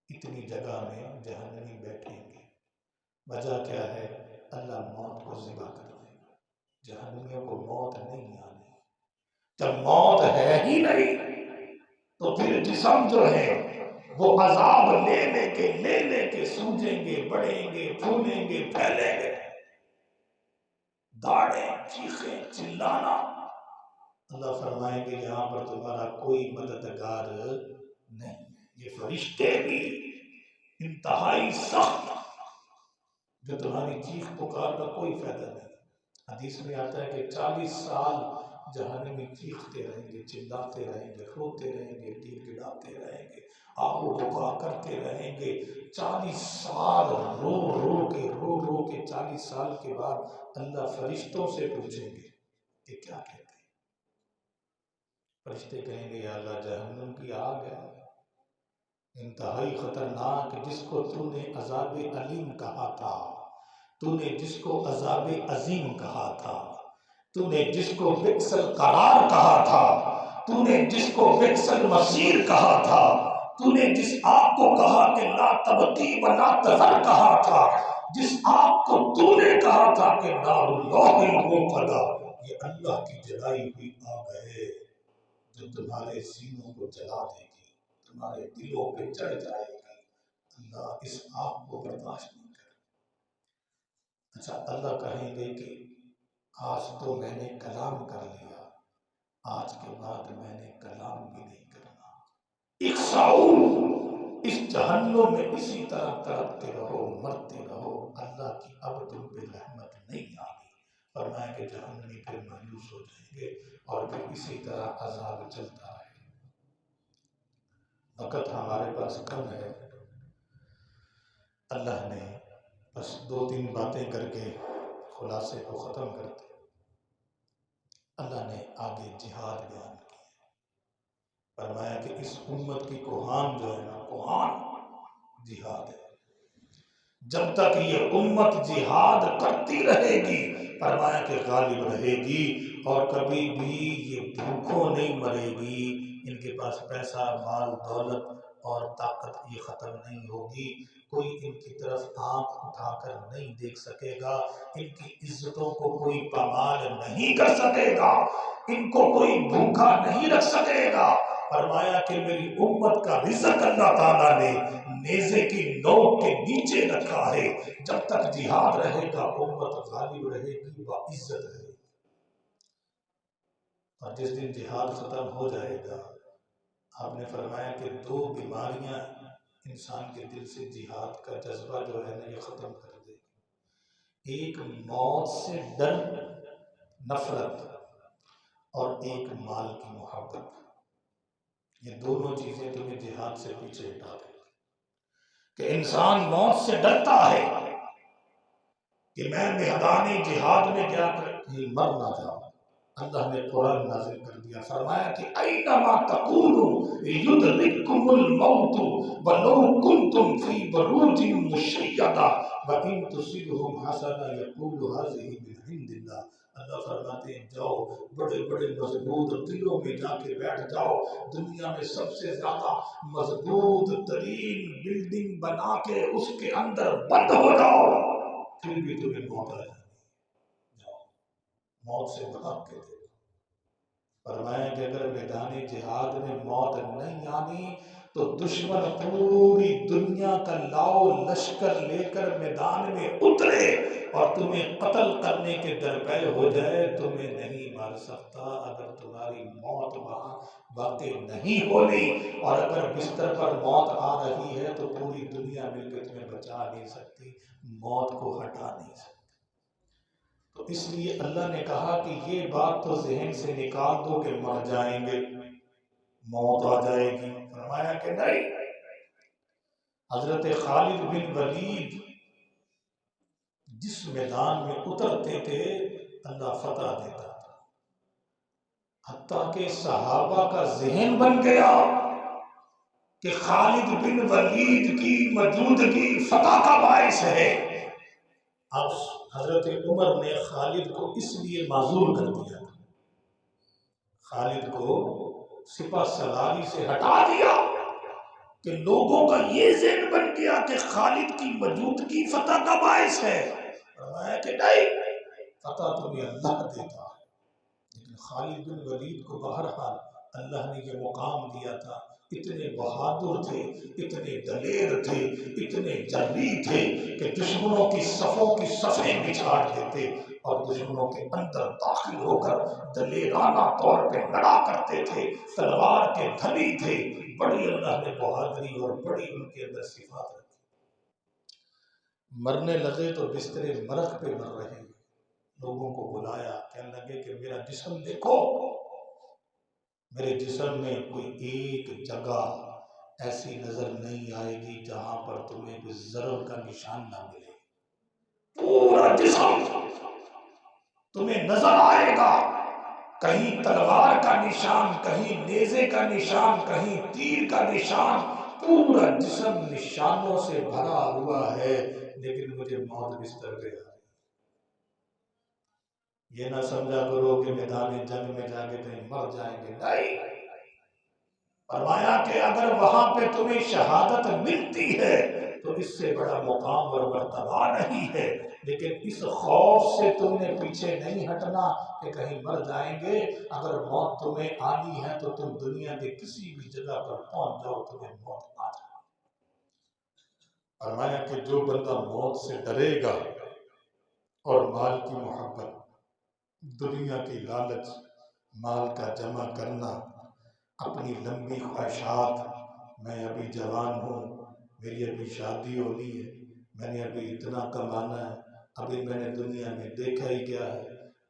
اتنی جگہ میں جہنمی بیٹھیں گے۔ وجہ کیا ہے؟ اللہ موت کو ذبح کر دے گا، جہنمیوں کو موت نہیں آنی۔ جب موت ہے ہی نہیں تو پھر جسم جو ہے وہ عذاب لے لے کے سوجیں گے، بڑھیں گے، پھولیں گے، پھیلیں گے، داڑیں، چیخیں، چلانا۔ اللہ فرمائیں گے یہاں پر تمہارا کوئی مددگار نہیں ہے۔ یہ فرشتے بھی انتہائی سخت، جو تمہاری چیخ پکار کا کوئی فائدہ نہیں۔ حدیث میں آتا ہے کہ 40 سال جہنمی چیختے رہیں گے، چلاتے رہیں گے، روتے رہیں گے، گڑ گڑاتے رہیں گے، آہو بکا کرتے رہیں گے، 40 سال رو رو کے 40 سال کے بعد اللہ فرشتوں سے پوچھیں گے کہ کیا کہتے ہیں؟ فرشتے کہیں گے یا اللہ جہنم کی آگ ہے، انتہائی خطرناک، جس کو تو نے عذاب علیم کہا تھا، تو نے جس کو عذاب عظیم کہا تھا، تو نے جس کو بئس القرار کہا تھا، تو نے جس کو بئس المصیر کہا تھا، تو نے جس آگ کو کہا کہ لا تبقی و لا تذر کہا تھا، جس آگ کو تو نے کہا تھا کہ نار اللہ الموقدہ، یہ اللہ کی جلائی ہوئی آگ ہے جو تمہارے سینوں کو جلا دے گی، تمہارے دلوں پہ چڑھ جائے گی۔ اللہ اس آگ کو برداشت نہیں۔ اچھا اللہ کہیں گے کہ آج تو میں نے کلام کر لیا، آج کے بعد میں نے کلام بھی نہیں کرنا، اکساؤ اس جہنم میں اسی طرح تڑپتے رہو، مرتے رہو، اللہ کی اب تم پہ رحمت نہیں آگی۔ فرمایا کہ جہنمی پھر مایوس ہو جائیں گے اور پھر اسی طرح عذاب چلتا رہے۔ وقت ہمارے پاس کم ہے، اللہ نے بس 2-3 باتیں کر کے خلاصے کو ختم کرتے۔ اللہ نے آگے جہاد بیان کی، فرمایا کہ اس امت کی کوہان جو ہے نا، کوہان جہاد ہے۔ جب تک یہ امت جہاد کرتی رہے گی، فرمایا کہ غالب رہے گی، اور کبھی بھی یہ بھوکوں نہیں مرے گی۔ ان کے پاس پیسہ، مال، دولت اور طاقت یہ ختم نہیں ہوگی، کوئی ان کی طرف آنکھ اٹھا کر نہیں دیکھ سکے گا، ان کی عزتوں کو کوئی پامال نہیں کر سکے گا، ان کو کوئی بھوکا نہیں رکھ سکے گا۔ فرمایا کہ میری امت کا رزق اللہ تعالیٰ نے نیزے کی نوک کے نیچے رکھا ہے، جب تک جہاد رہے گا امت غالب رہے گی، وعزت رہے گی، اور جس دن جہاد ختم ہو جائے گا، آپ نے فرمایا کہ 2 بیماریاں انسان کے دل سے جہاد کا جذبہ جو ہے نا یہ ختم کر دے گی۔ ایک موت سے ڈر، نفرت، اور ایک مال کی محبت، یہ دونوں چیزیں تمہیں جہاد سے پیچھے ہٹا دیں گی۔ کہ انسان موت سے ڈرتا ہے کہ میں میدان جہاد میں جا کر کہیں مر نہ جاؤں۔ اللہ نے قرآن نازل کر دیا، فرمایا کہ اینما تکونوا یدرککم الموت ولو کنتم فی بروج مشیدہ وان تصبهم حسنہ یقولوا هذه من عند اللہ۔ اللہ فرماتے ہیں جاؤ بڑے بڑے مضبوط قلعوں میں جا کے بیٹھ جاؤ، دنیا میں سب سے زیادہ مضبوط ترین بلڈنگ بنا کے اس کے اندر بند ہو جاؤ، پھر بھی تمہیں موت آ جائے، جاؤ موت سے بھاگ کے دے۔ فرمایا کہ اگر میدان جہاد میں موت نہیں آنی تو دشمن پوری دنیا کا لاؤ لشکر لے کر میدان میں اترے اور تمہیں قتل کرنے کے درپے ہو جائے، تمہیں نہیں مار سکتا اگر تمہاری موت وہاں واقع نہیں ہونی، اور اگر بستر پر موت آ رہی ہے تو پوری دنیا مل کے تمہیں بچا نہیں سکتی، موت کو ہٹا نہیں سکتی۔ تو اس لیے اللہ نے کہا کہ یہ بات تو ذہن سے نکال دو کہ مر جائیں گے، موت آ جائے گی۔ فرمایا کہ نہیں، حضرت خالد بن ولید جس میدان میں اترتے تھے اللہ فتح دیتا تھا، حتیٰ کہ صحابہ کا ذہن بن گیا کہ خالد بن ولید کی موجودگی فتح کا باعث ہے۔ اب حضرت عمر نے خالد کو اس لیے معزول کر دیا، خالد کو سپہ سالاری سے ہٹا دیا کہ لوگوں کا یہ ذہن بن گیا کہ خالد کی موجودگی فتح کا باعث ہے۔ فرمایا کہ نہیں، فتح تمہیں اللہ دیتا ہے، لیکن خالد بن ولید کو بہرحال اللہ نے یہ مقام دیا تھا، اتنے بہادر تھے، اتنے دلیر تھے، اتنے جری تھے کہ دشمنوں کی صفوں کی صفیں بچھاڑ دیتے اور دشمنوں کے اندر داخل ہو کر دلیرانہ طور پہ لڑا کرتے تھے، تلوار کے دھنی تھے، بڑی اللہ نے بہادری اور بڑی ان کے اندر صفات رکھی۔ مرنے لگے تو بستر مرگ پہ مر رہے، لوگوں کو بلایا، کہنے لگے کہ میرا جسم دیکھو، میرے جسم میں کوئی ایک جگہ ایسی نظر نہیں آئے گی جہاں پر تمہیں کوئی ضرر کا نشان نہ ملے، پورا جسم تمہیں نظر آئے گا، کہیں تلوار کا نشان، کہیں نیزے کا نشان، کہیں تیر کا نشان، پورا جسم نشانوں سے بھرا ہوا ہے، لیکن مجھے موت بستر پہ آ رہی۔ یہ نہ سمجھا کرو کہ میدان جنگ میں جا کے کہیں مر جائیں گے، نہیں، فرمایا کہ اگر وہاں پہ تمہیں شہادت ملتی ہے تو اس سے بڑا مقام اور مرتبہ نہیں ہے، لیکن اس خوف سے تم نے پیچھے نہیں ہٹنا کہ کہیں مر جائیں گے، اگر موت تمہیں آنی ہے تو تم دنیا کے کسی بھی جگہ پر پہنچ جاؤ، تمہیں موت آ جائے۔ فرمایا کہ جو بندہ موت سے ڈرے گا اور مال کی محبت، دنیا کی لالچ، مال کا جمع کرنا، اپنی لمبی خواہشات، میں ابھی جوان ہوں، میری ابھی شادی ہونی ہے، میں نے ابھی اتنا کمانا ہے، ابھی میں نے دنیا میں دیکھا ہی کیا ہے،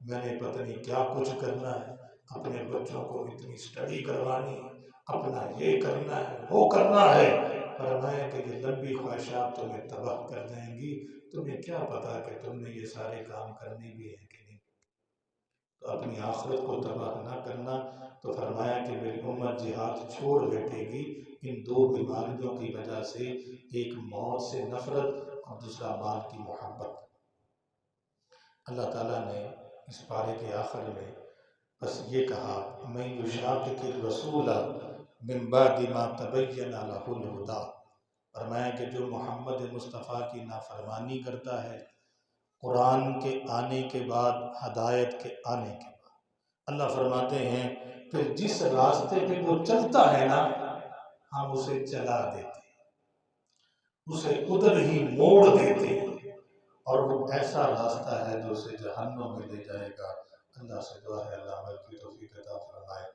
میں نے پتہ نہیں کیا کچھ کرنا ہے، اپنے بچوں کو اتنی اسٹڈی کروانی ہے، اپنا یہ کرنا ہے وہ کرنا ہے۔ فرمایا کہ یہ لمبی خواہشات تمہیں تباہ کر دیں گی، تمہیں کیا پتا کہ تم نے یہ سارے کام کرنے بھی ہیں کہ نہیں، تو اپنی آخرت کو تباہ نہ کرنا۔ تو فرمایا کہ میری امت جہاد چھوڑ بیٹھے گی ان دو بیماریوں کی وجہ سے، ایک موت سے نفرت اور دوسرا مال کی محبت۔ اللہ تعالیٰ نے اس پارے کے آخر میں بس یہ کہا، میں یشاقق الرسول من بعد ما تبین لہ الہدی، فرمایا کہ جو محمد مصطفیٰ کی نافرمانی کرتا ہے قرآن کے آنے کے بعد، ہدایت کے آنے کے بعد، اللہ فرماتے ہیں پھر جس راستے پہ وہ چلتا ہے نا، ہم اسے چلا دیتے ہیں، اسے ادھر ہی موڑ دیتے ہیں، اور وہ ایسا راستہ ہے جو اسے جہنم میں لے جائے گا۔ اللہ سے دعا ہے اللہ عمل کی توفیق عطا فرمائے۔